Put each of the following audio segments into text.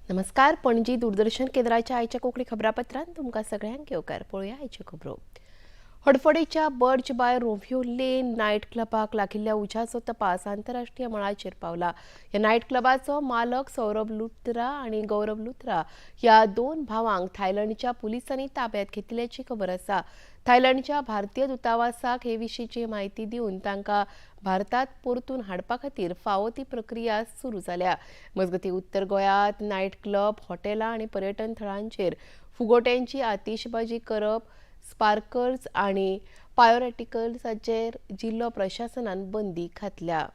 नमस्कार. पणजी दूरदर्शन केंद्राच्या आयच्या कोंकणी खबरापत्रांत तुमकां सगळ्यांक येवकार. पळोवया आयच्यो खबरो. हडफडेच्या Birch by Romeo Lane night क्लबाक लागिल्ल्या उज्याचो तपास आंतरराष्ट्रीय मळाचेर पावला. ह्या नायट क्लबाचो मालक सौरभ लुथरा आनी गौरव लुथरा ह्या दोन भावांक थायलंडच्या पुलिसांनी ताब्यांत घेतिल्ल्याची खबर आसा. थायलंडच्या भारतीय दुतावासाक हे विशींची म्हायती दिवन तांकां भारतात परतून हाडपा खातीर फावो ती प्रक्रिया सुरू जाल्या. मजगतीं उत्तर गोंयांत नायट क्लब, हॉटेलां आनी पर्यटन थळांचेर फुगोट्यांची आतिशबाजी करप, स्पार्कल्स आनी पायरोटिकल्साचेर जिल्लो प्रशासनान बंदी घातल्या.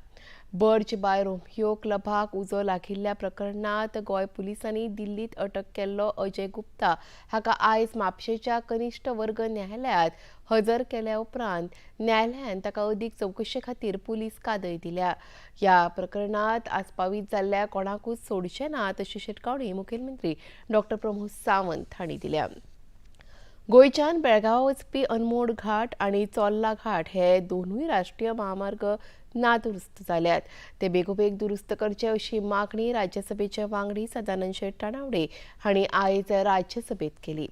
बर्च बाय रोमियो क्लबाक उजो लागिल्ल्या प्रकरणांत गोंय पुलिसांनी दिल्लीत अटक केल्लो अजय गुप्ता हाका आयज म्हापशेच्या कनिश्ठ वर्ग न्यायालयांत हजर केल्या उपरांत न्यायालयान ताका अदीक चवकशे खातीर पुलीस कादय दिल्या. ह्या प्रकरणांत आस्पावीत जाल्ल्या कोणाकूच सोडचे ना अशी शिटकावणी मुखेलमंत्री डॉ. प्रमोद सावंत हांणी दिल्या. गोंयच्यान बेळगांव वचपी अनमोड घाट आनी चोर्ला घाट हे दोनूय राष्ट्रीय महामार्ग नादुरुस्त जाल्यात. ते बेगोबेग दुरुस्त करचे अशी मागणी राज्यसभेचे वांगडी सदानंद शेट राणावडे हांणी आयज राज्यसभेत केली.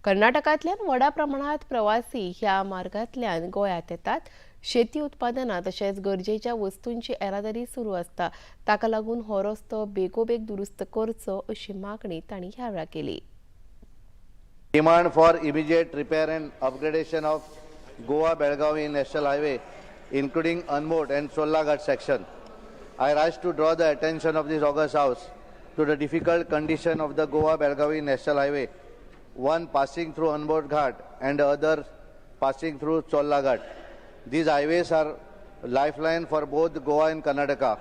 कर्नाटकांतल्यान व्हडा प्रमाणांत प्रवासी ह्या मार्गांतल्यान गोंयांत येतात. शेती उत्पादनां तशेंच गरजेच्या वस्तूंची येरादारी सुरू आसता. ताका लागून हो रस्तो बेगोबेग दुरुस्त करचो अशी मागणी तांणी ह्या वेळार केली. Demand for immediate repair and upgradation of Goa-Belgavi National Highway, including Anmod and Chollaghat section. I rise to draw the attention of this august House to the difficult condition of the Goa-Belgavi National Highway, one passing through Anmod Ghat and the other passing through Chollaghat. These highways are lifeline for both Goa and Karnataka,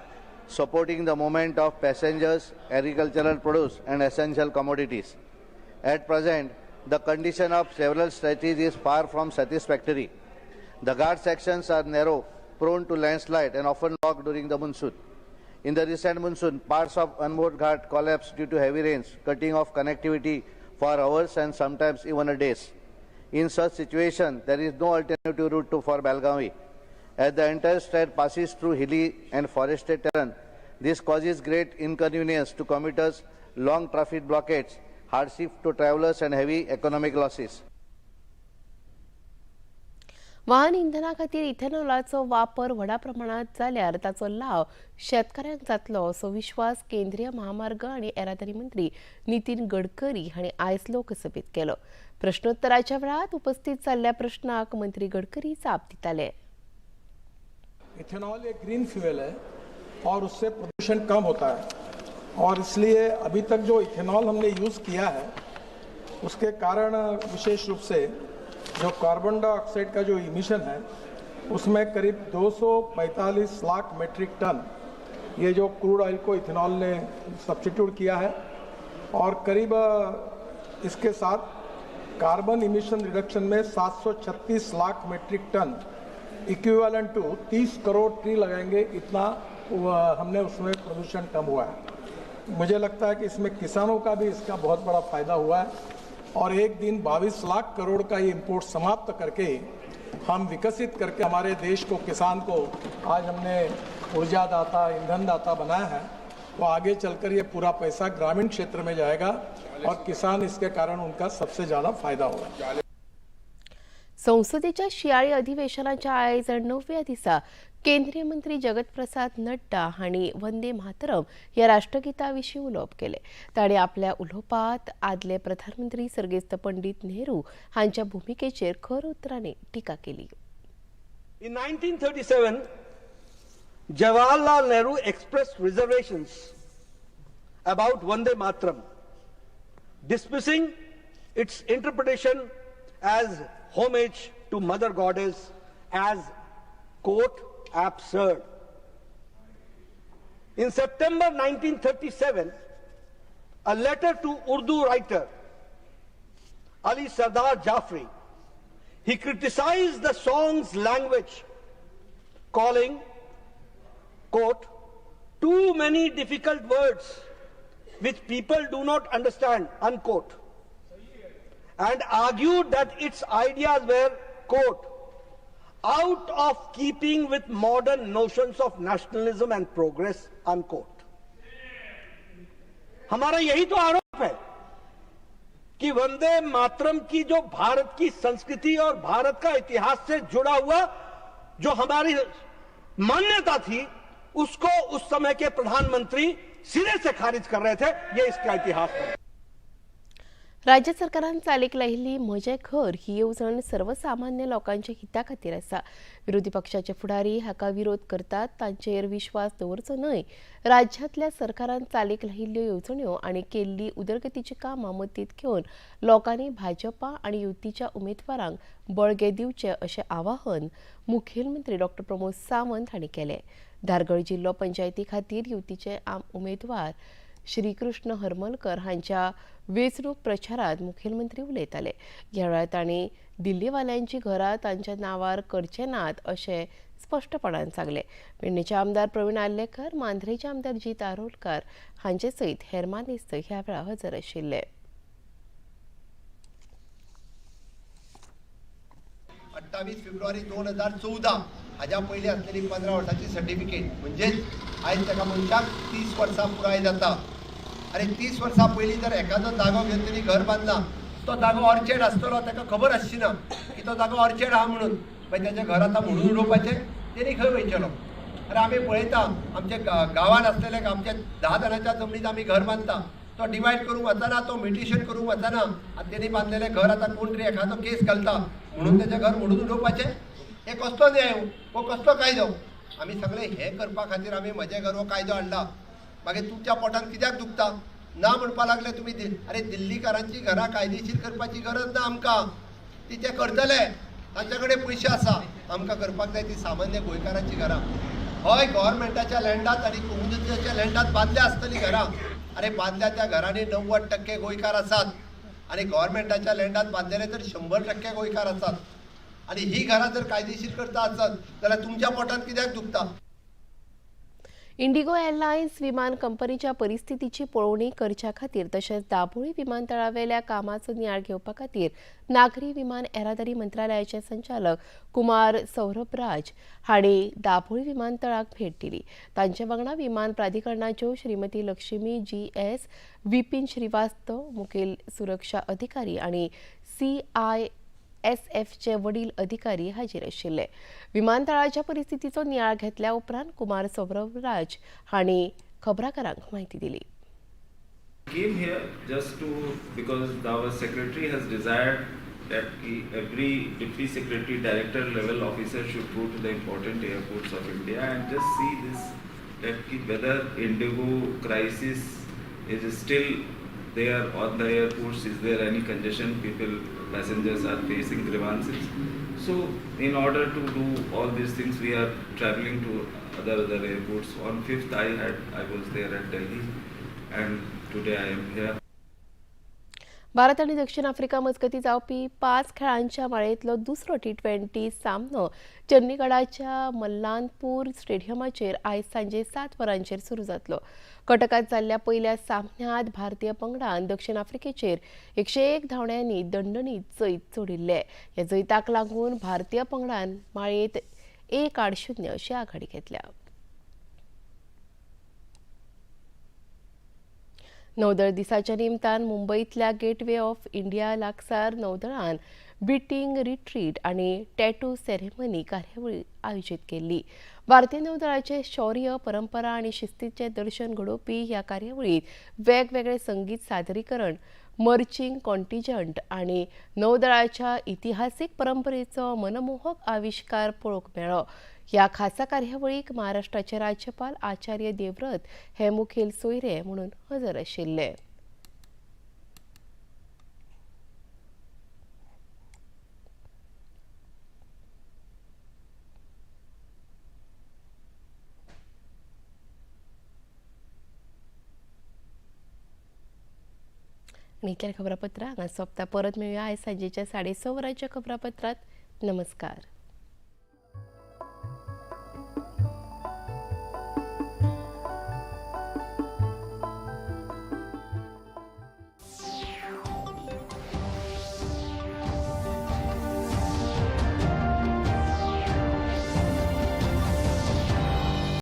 supporting the movement of passengers, agricultural produce and essential commodities. At present, the condition of several stretches is far from satisfactory. The ghat sections are narrow, prone to landslide and often blocked during the monsoon. In the recent monsoon, parts of Anmod Ghat collapsed due to heavy rains, cutting off connectivity for hours and sometimes even a days. In such situation, there is no alternative route for Belgavi. As the entire stretch passes through hilly and forested terrain, this causes great inconvenience to commuters, long traffic blockades, hardship to travelers and heavy economic losses. वाहन इंधना खातीर इथेनॉलाचो वापर व्हडा प्रमाणात जाल्यार ताचो लाव शेतकऱ्यांक जातलो असो विश्वास केंद्रीय महामार्ग आनी येरादारी मंत्री नितीन गडकरी हांणी आयज लोकसभेत केलो. प्रश्नोत्तराच्या वेळार उपस्थित जाल्ल्या प्रश्नाक मंत्री गडकरी जाप दिताले. इथेनॉल एक ग्रीन फ्यूल है और उससे प्रदूषण कम होता है और इसलिए अभी तक जो इथेनॉल हमने यूज़ किया है उसके कारण विशेष रूप से जो कार्बन डाइऑक्साइड का जो इमिशन है उसमें करीब 245 लाख मेट्रिक टन ये जो क्रूड ऑयल को इथेनॉल ने सब्स्टिट्यूट किया है और करीब इसके साथ कार्बन इमिशन रिडक्शन में 736 lakh metric ton equivalent to 30 crore tree लगाएंगे, इतना हमने उसमें प्रदूषण कम हुआ है. मुझे लगता है कि इसमें किसानों का भी इसका बहुत बड़ा फायदा हुआ है और एक दिन 22 लाख करोड़ का ये इंपोर्ट समाप्त करके हम विकसित करके हमारे देश को, किसान को आज हमने ऊर्जा दाता, ईंधन दाता बनाया है. तो आगे चलकर ये पूरा पैसा ग्रामीण क्षेत्र में जाएगा और किसान इसके कारण उनका सबसे ज़्यादा फायदा होगा. संसदेच्या शियाळी अधिवेशनाच्या आयज 9व्या दिसा केंद्रीय मंत्री जगत प्रसाद नड्डा हांणी वंदे मातरम ह्या राष्ट्रगिताविशीं उलोवप केलें. तांणी आपल्या उलोवपांत आदले प्रधानमंत्री सर्गेस्त पंडित नेहरू हांच्या भुमिकेचेर खर उतरांनी टिका केली. In 1937, Jawaharlal Nehru expressed reservations about Vande Mataram, dismissing its interpretation as homage to Mother Goddess as, quote, absurd. In September 1937, a letter to Urdu writer Ali Sardar Jafri, he criticized the song's language, calling, quote, too many difficult words which people do not understand, unquote, and argued that its ideas were, quote, out of keeping with modern notions of nationalism and progress, unquote. हमारा यही तो आरोप है कि वंदे मातरम की जो भारत की संस्कृति और भारत का इतिहास से जुड़ा हुआ जो हमारी मान्यता थी, उसको उस समय के प्रधानमंत्री सिरे से खारिज कर रहे थे। ये इसका इतिहास है। राज्य सरकारान चालीक लायिल्ली म्हजें घर ही येवजण सर्वसामान्य लोकांच्या हिता खातीर आसा. विरोधी पक्षाचे फुडारी हाका विरोध करतात. तांचेर विश्वास दवरचो न्हय. राज्यांतल्या सरकारान चालीक लायिल्ल्यो येवजण्यो आनी केल्ली उदरगतीची कामां मतींत घेवन लोकांनी भाजपा आनी युतीच्या उमेदवारांक बळगे दिवचे अशें आवाहन मुखेलमंत्री डॉ. प्रमोद सावंत हांणी केलें. धारगळ जिल्लो पंचायती खातीर युतीचे उमेदवार श्रीकृष्ण हरमलकर हांच्या वेंचणूक प्रचारांत मुखेलमंत्री उलयताले. ह्या वेळार तांणी दिल्लीवाल्यांची घरां तांच्या नांवार करचे नात अशें स्पश्टपणान सांगलें. पेडणेचे आमदार प्रवीण आर्लेकर, मांद्रेचे आमदार जीत आरोलकार हांचे सयत हेर मानेस्त ह्या वेळार हजर आशिल्ले. 28 फेब्रुवारी 2014 हाज्या पयलीं आसलेली 15 वर्सांची सर्टिफिकेट म्हणजे आयज ताका मनशाक 30 वर्सां पुराय जाता. आनी 30 वर्सां पयलीं जर एखादो जागो घेवन तेणी घर बांदला, तो जागो ऑर्चेड आसतलो, ताका खबर आसची ना की तो जागो ऑर्चेड आहा म्हणून. मागीर ताचें घर आतां म्हणून उडोवपाचें, तेणी खंय वयचलो. अरे आमी पळयता आमच्या गांवांत आसलेले आमच्या 10 जाणांच्या जमनीत आमी घर बांदता, तो डिवायड करूंक वचना, तो म्युटेशन करूंक वचना. आनी तेणी बांदलेलें घर आतां कोण तरी एखादो केस घालता म्हणून तेचें घर म्हणून उडोवपाचें. हे कसलो न्याय हो कसलो कायदो? आमी सगळे हे करपा खातीर आमी म्हजें घर हो कायदो हाडला. मागीर तुमच्या पोटान कित्याक दुखता? ना म्हणपा लागले तुमी. अरे दिल्लीकारांची घरां कायदेशीर करपाची गरज ना आमकां. ती ते करतले, तांचे कडेन पयशे आसा. आमकां करपाक जाय ती सामान्य गोंयकारांची घरां. हय गव्हर्मेंटाच्या लँडात आनी कम्युनिटीच्या लँडात बांदल्या आसतली घरां. अरे बांदल्या त्या घरांनी 90% गोंयकार आसात आनी गव्हर्मेंटाच्या लँडात बांदलेले तर 100% गोंयकार आसात. आनी ही घरां जर कायदेशीर करता आसत जाल्यार तुमच्या पोटान कित्याक दुखता? इंडिगो एअरलायन्स विमान कंपनीच्या परिस्थितीची पळोवणी करच्या खातीर तशेंच दाबोळी विमानतळावेल्या कामाचो नियाळ घेवपा खातीर नागरी विमान येरादारी मंत्रालयाचे संचालक कुमार सौरभराज हांणी दाबोळी विमानतळाक भेट दिली. तांचे वांगडा विमान प्राधिकरणाच्यो श्रीमती लक्ष्मी जी.एस., विपीन श्रीवास्तव, मुखेल सुरक्षा अधिकारी आनी CISFचे वडील अधिकारी हाजीर आशिल्ले. विमानतळाच्या परिस्थितीचो नियाळ घेतल्या उपरांत कुमार सौरभराज हांणी खबराकारांक माहिती दिली. Came here just to because our secretary has desired that every deputy secretary, director level officer should go to the important airports of India and just see this that whether Indigo crisis is still there on the airports. Is there any congestion? Passengers are facing grievances. So in order to do all these things, we are traveling to other airports. On 5th I was there at Delhi and today I am here. Bharat आणि दक्षिण Africa मजगती जावपी 5 खेळांच्या माळेंतलो दुसरो T20 सामनो चंडीगडाच्या मल्लानपूर स्टेडियमाचेर आयज सांजे 7 वरांचेर सुरू जातलो. कटकात जाल्ल्या पयल्या सामन्यांत भारतीय पंगडान दक्षिण आफ्रिकेचेर 101 धांवड्यांनी दणदणीत जैत जोडिल्ले. ह्या जैताक लागून भारतीय पंगडान माळयेंत 1-0 अशी आघाडी घेतल्या. नौदळ दिसाच्या निमतान मुंबईतल्या गेटवे ऑफ इंडिया लागसार नौदळान बिटिंग रिट्रीट आनी टॅटू सेरेमनी कार्यावळी आयोजीत केल्ली. भारतीय नौदळाचे शौर्य, परंपरा आनी शिस्तीचें दर्शन घडोवपी ह्या कार्यावळीत वेगवेगळे संगीत सादरीकरण, मर्चिंग कॉन्टिजंट आनी नौदळाच्या इतिहासीक परंपरेचो मनमोहक आविष्कार पळोवंक मेळ्ळो. ह्या खासा कार्यावळीक महाराष्ट्राचे राज्यपाल आचार्य देवव्रत हे मुखेल सोयरे म्हणून हजर आशिल्ले. आणि इतल्या खबरापत्रां हांगा सोंपता. परत मेळुया आयज सांजेच्या 6:30 वरांच्या खबरापत्रांत. नमस्कार.